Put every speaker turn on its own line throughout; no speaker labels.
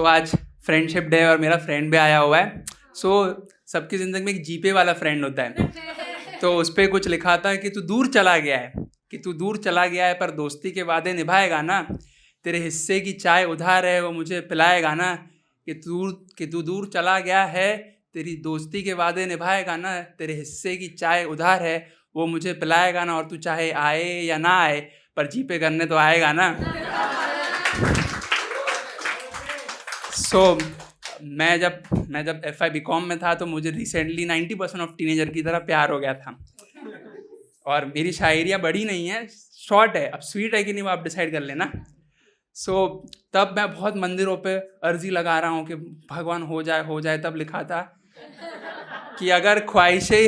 आज friendship day और मेरा फ्रेंड भी आया हुआ है। सबकी ज़िंदगी में एक जीपे वाला फ्रेंड होता है। तो उस पर कुछ लिखा था कि तू दूर चला गया है, पर दोस्ती के वादे निभाएगा ना। तेरे हिस्से की चाय उधार है, वो मुझे पिलाएगा ना। कि तू दूर चला गया है, तेरी दोस्ती के वादे निभाएगा ना। तेरे हिस्से की चाय उधार है, वो मुझे पिलाएगा ना। और तू चाहे आए या ना आए, पर जीपे करने तो आएगा ना। मैं जब FI BCom में था तो मुझे रिसेंटली 90% ऑफ टीनेजर की तरह प्यार हो गया था। और मेरी शायरियाँ बड़ी नहीं है, शॉर्ट है। अब स्वीट है कि नहीं वो आप डिसाइड कर लेना। तब मैं बहुत मंदिरों पे अर्जी लगा रहा हूँ कि भगवान हो जाए। तब लिखा था कि अगर ख्वाहिशें ही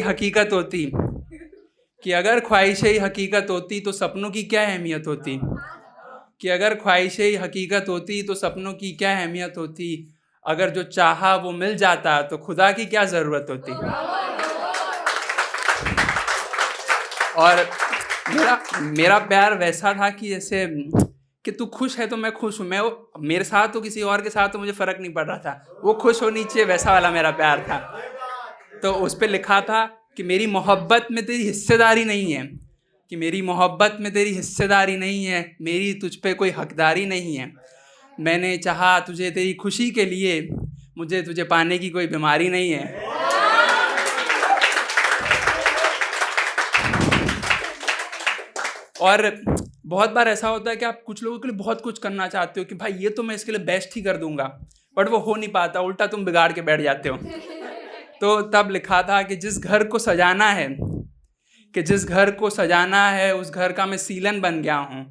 हकीकत होती तो सपनों की क्या अहमियत होती। अगर जो चाहा वो मिल जाता तो खुदा की क्या ज़रूरत होती। और मेरा प्यार वैसा था कि जैसे कि तू खुश है तो मैं खुश हूँ। मेरे साथ तो किसी और के साथ तो मुझे फ़र्क नहीं पड़ रहा था, वो खुश होनी चाहिए, वैसा वाला मेरा प्यार था। तो उस पर लिखा था कि मेरी मोहब्बत में तेरी हिस्सेदारी नहीं है, मेरी तुझ पे कोई हकदारी नहीं है। मैंने चाहा तुझे तेरी खुशी के लिए, मुझे तुझे पाने की कोई बीमारी नहीं है। और बहुत बार ऐसा होता है कि आप कुछ लोगों के लिए बहुत कुछ करना चाहते हो कि भाई ये तो मैं इसके लिए बेस्ट ही कर दूंगा, बट वो हो नहीं पाता, उल्टा तुम बिगाड़ के बैठ जाते हो। तो तब लिखा था कि जिस घर को सजाना है उस घर का मैं सीलन बन गया हूँ।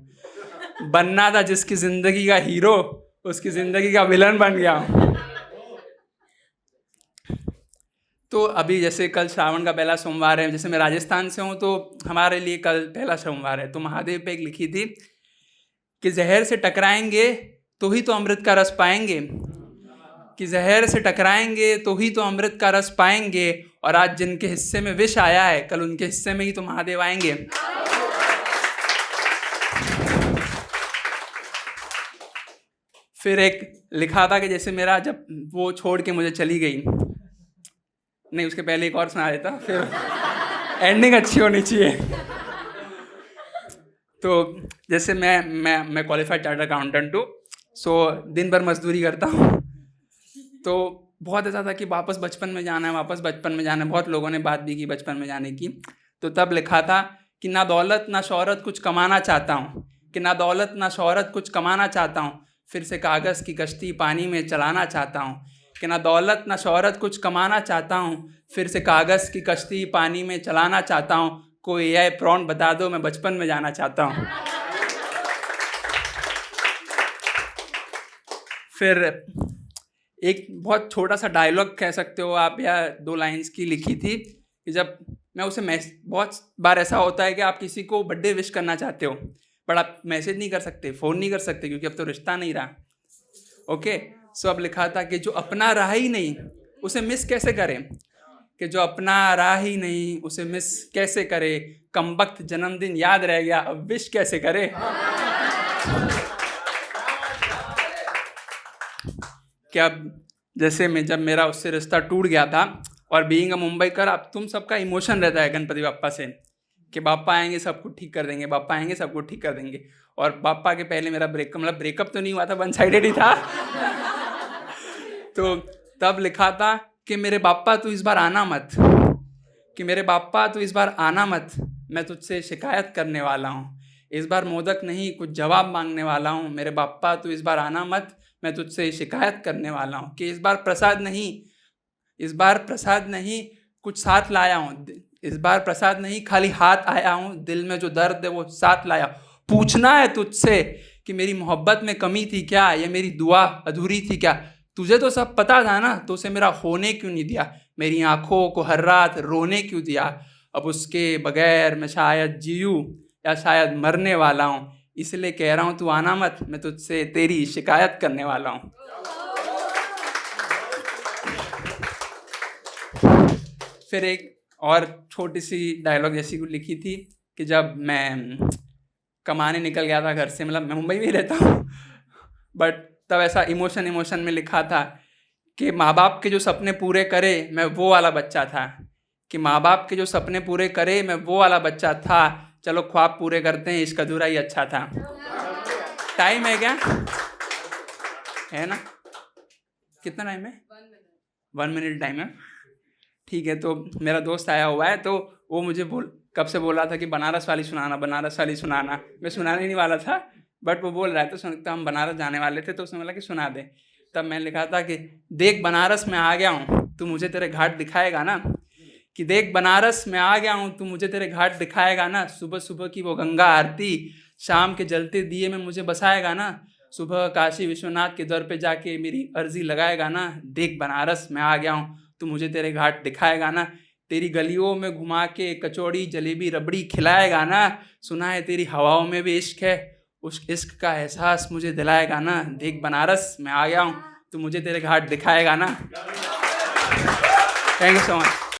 बनना था जिसकी जिंदगी का हीरो, उसकी जिंदगी का विलन बन गया हूँ। तो अभी जैसे कल श्रावण का पहला सोमवार है, जैसे मैं राजस्थान से हूँ तो हमारे लिए कल पहला सोमवार है। तो महादेव पे एक लिखी थी कि जहर से टकराएंगे तो ही तो अमृत का रस पाएंगे, और आज जिनके हिस्से में विष आया है, कल उनके हिस्से में ही तो महादेव आएंगे। फिर एक लिखा था कि जैसे मेरा जब वो छोड़ के मुझे चली गई, नहीं उसके पहले एक और सुना देता, फिर एंडिंग अच्छी होनी चाहिए। तो जैसे मैं क्वालिफाइड चार्टर्ड अकाउंटेंट हूँ, दिन भर मजदूरी करता हूँ। तो बहुत ऐसा था कि वापस बचपन में जाना है। बहुत लोगों ने बात भी की बचपन में जाने की। तो तब लिखा था कि ना दौलत ना शोहरत कुछ कमाना चाहता हूँ, फिर से कागज़ की कश्ती पानी में चलाना चाहता हूँ। कि ना दौलत ना शोहरत कुछ कमाना चाहता हूँ, फिर से कागज़ की कश्ती पानी में चलाना चाहता हूँ। कोई AI प्रॉम्प्ट बता दो, मैं बचपन में जाना चाहता हूँ। फिर एक बहुत छोटा सा डायलॉग कह सकते हो आप, या 2 लाइन्स की लिखी थी कि जब मैं उसे बहुत बार ऐसा होता है कि आप किसी को बर्थडे विश करना चाहते हो, बट आप मैसेज नहीं कर सकते, फ़ोन नहीं कर सकते, क्योंकि अब तो रिश्ता नहीं रहा। ओके, अब लिखा था कि जो अपना रहा ही नहीं उसे मिस कैसे करे, कमबख्त जन्मदिन याद रह गया, अब विश कैसे करे। क्या जैसे जब मेरा उससे रिश्ता टूट गया था, और बीइंग अ मुंबईकर, अब तुम सबका इमोशन रहता है गणपति बाप्पा से कि बाप्पा आएंगे सब कुछ ठीक कर देंगे। और बाप्पा के पहले मेरा ब्रेकअप तो नहीं हुआ था, वन साइडेड ही था। तो तब लिखा था कि मेरे बाप्पा तू इस बार आना मत, मैं तुझसे शिकायत करने वाला हूँ। इस बार मोदक नहीं कुछ जवाब मांगने वाला हूँ। मेरे बाप्पा तू इस बार आना मत, मैं तुझसे शिकायत करने वाला हूँ। कि इस बार प्रसाद नहीं कुछ साथ लाया हूँ। इस बार प्रसाद नहीं खाली हाथ आया हूँ, दिल में जो दर्द है वो साथ लाया। पूछना है तुझसे कि मेरी मोहब्बत में कमी थी क्या, या मेरी दुआ अधूरी थी क्या। तुझे तो सब पता था ना, तो उसे मेरा होने क्यों नहीं दिया, मेरी आंखों को हर रात रोने क्यों दिया। अब उसके बगैर मैं शायद जीऊँ या शायद मरने वाला हूँ, इसलिए कह रहा हूँ तू आना मत, मैं तुझसे तेरी शिकायत करने वाला हूँ। फिर एक और छोटी सी डायलॉग जैसी को लिखी थी कि जब मैं कमाने निकल गया था घर से, मतलब मैं मुंबई में ही रहता हूँ, बट तब ऐसा इमोशन में लिखा था कि माँ बाप के जो सपने पूरे करे मैं वो वाला बच्चा था, कि माँ बाप के जो सपने पूरे करे मैं वो वाला बच्चा था। चलो ख्वाब पूरे करते हैं, इश्क अधूरा ही अच्छा था। टाइम है क्या? है ना? कितना टाइम है? 1 मिनट टाइम है। ठीक है, तो मेरा दोस्त आया हुआ है, तो वो मुझे कब से बोल रहा था कि बनारस वाली सुनाना, बनारस वाली सुनाना। मैं सुनाने नहीं वाला था, बट वो बोल रहा है, तो सुनता हम बनारस जाने वाले थे, तो उसने बोला कि सुना दे। तब मैंने लिखा था कि देख बनारस में आ गया हूँ, तू मुझे तेरे घाट दिखाएगा ना। कि देख बनारस में आ गया हूँ, तू मुझे तेरे घाट दिखाएगा ना। सुबह सुबह की वो गंगा आरती, शाम के जलते दिए में मुझे बसाएगा ना। सुबह काशी विश्वनाथ के दर पे जाके मेरी अर्जी लगाएगा ना। देख बनारस में आ गया हूँ, तू मुझे तेरे घाट दिखाएगा ना। तेरी गलियों में घुमा के कचौड़ी जलेबी रबड़ी खिलाएगा ना। सुना है तेरी हवाओं में भी इश्क है, उस इश्क का एहसास मुझे दिलाएगा ना। देख बनारस में आ गया हूँ, तू मुझे तेरे घाट दिखाएगा ना। Thank you so much.